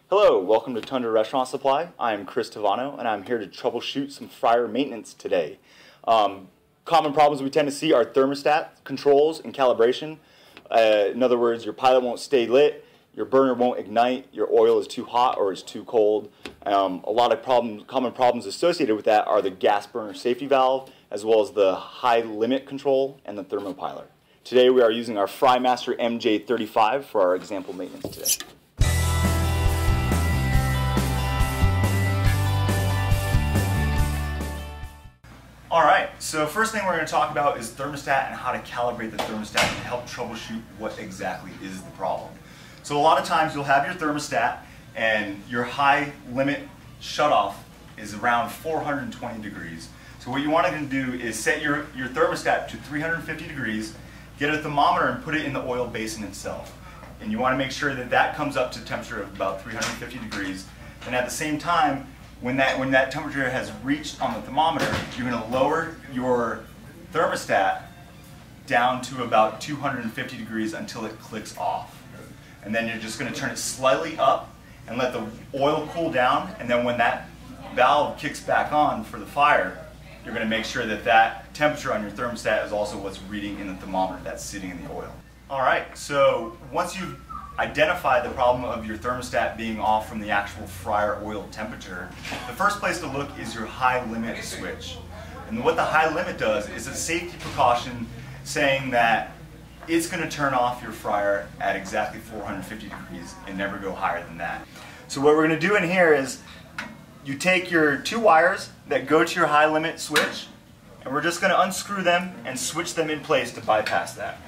Hello, welcome to Tundra Restaurant Supply. I am Chris Tavano, and I'm here to troubleshoot some fryer maintenance today. Common problems we tend to see are thermostat controls and calibration. In other words, your pilot won't stay lit, your burner won't ignite, your oil is too hot or it's too cold. A lot of common problems associated with that are the gas burner safety valve, as well as the high limit control and the thermopiler. Today we are using our FryMaster MJ35 for our example maintenance today. Alright, so first thing we're going to talk about is thermostat and how to calibrate the thermostat and help troubleshoot what exactly is the problem. So a lot of times you'll have your thermostat and your high limit shutoff is around 420 degrees. So what you want to do is set your thermostat to 350 degrees, get a thermometer and put it in the oil basin itself. And you want to make sure that that comes up to a temperature of about 350 degrees. And at the same time, when that temperature has reached on the thermometer, you're going to lower your thermostat down to about 250 degrees until it clicks off. And then you're just going to turn it slightly up and let the oil cool down, and then when that valve kicks back on for the fire, you're going to make sure that that temperature on your thermostat is also what's reading in the thermometer that's sitting in the oil. Alright, so once you've identify the problem of your thermostat being off from the actual fryer oil temperature, the first place to look is your high limit switch. And what the high limit does is a safety precaution saying that it's going to turn off your fryer at exactly 450 degrees and never go higher than that. So what we're going to do in here is you take your two wires that go to your high limit switch, and we're just going to unscrew them and switch them in place to bypass that.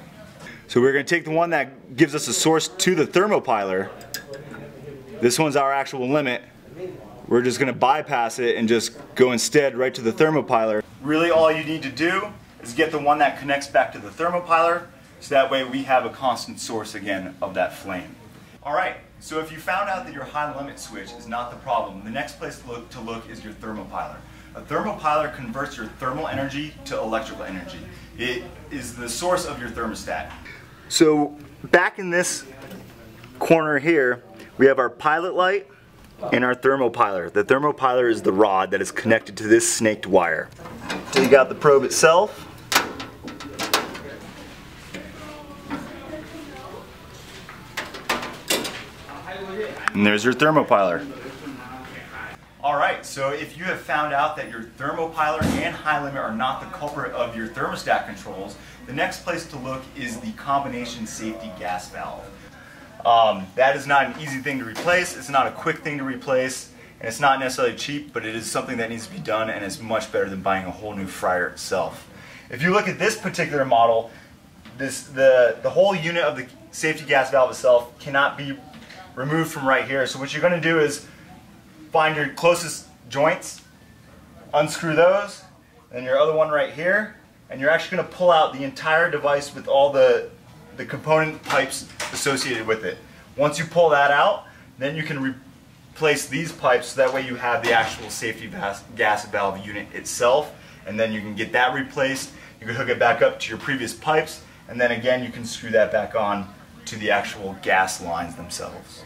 So we're going to take the one that gives us a source to the thermopiler. This one's our actual limit. We're just going to bypass it and just go instead right to the thermopiler. Really all you need to do is get the one that connects back to the thermopiler, so that way we have a constant source again of that flame. Alright, so if you found out that your high limit switch is not the problem, the next place to look is your thermopiler. A thermopiler converts your thermal energy to electrical energy. It is the source of your thermostat. So back in this corner here, we have our pilot light and our thermopiler. The thermopiler is the rod that is connected to this snaked wire. Take out the probe itself. And there's your thermopiler. Alright, so if you have found out that your thermopiler and high limit are not the culprit of your thermostat controls, the next place to look is the combination safety gas valve. That is not an easy thing to replace, it's not a quick thing to replace, and it's not necessarily cheap, but it is something that needs to be done, and it's much better than buying a whole new fryer itself. If you look at this particular model, the whole unit of the safety gas valve itself cannot be removed from right here. So what you're going to do is find your closest joints, unscrew those, and your other one right here, and you're actually going to pull out the entire device with all the component pipes associated with it. Once you pull that out, then you can replace these pipes, so that way you have the actual safety gas valve unit itself, and then you can get that replaced. You can hook it back up to your previous pipes, and then again you can screw that back on to the actual gas lines themselves.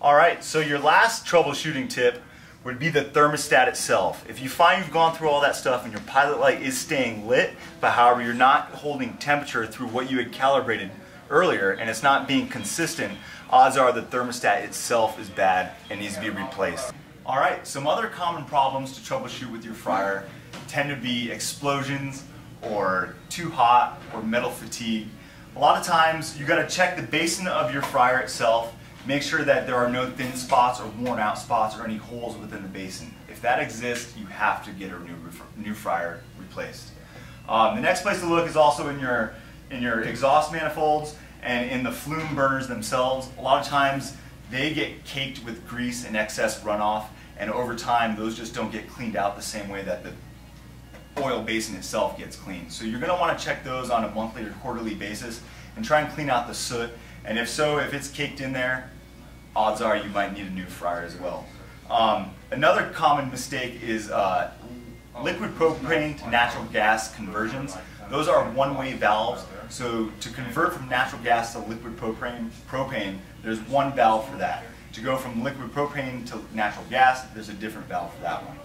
Alright, so your last troubleshooting tip would be the thermostat itself. If you find you've gone through all that stuff and your pilot light is staying lit, but however you're not holding temperature through what you had calibrated earlier and it's not being consistent, odds are the thermostat itself is bad and needs to be replaced. Alright, some other common problems to troubleshoot with your fryer tend to be explosions or too hot or metal fatigue. A lot of times you got to check the basin of your fryer itself. Make sure that there are no thin spots or worn out spots or any holes within the basin. If that exists, you have to get a new fryer replaced. The next place to look is also in your exhaust manifolds and in the flume burners themselves. A lot of times they get caked with grease and excess runoff, and over time those just don't get cleaned out the same way that the oil basin itself gets cleaned. So you're going to want to check those on a monthly or quarterly basis and try and clean out the soot. And if so, if it's caked in there, odds are you might need a new fryer as well. Another common mistake is liquid propane to natural gas conversions. Those are one-way valves, so to convert from natural gas to liquid propane, there's one valve for that. To go from liquid propane to natural gas, there's a different valve for that one.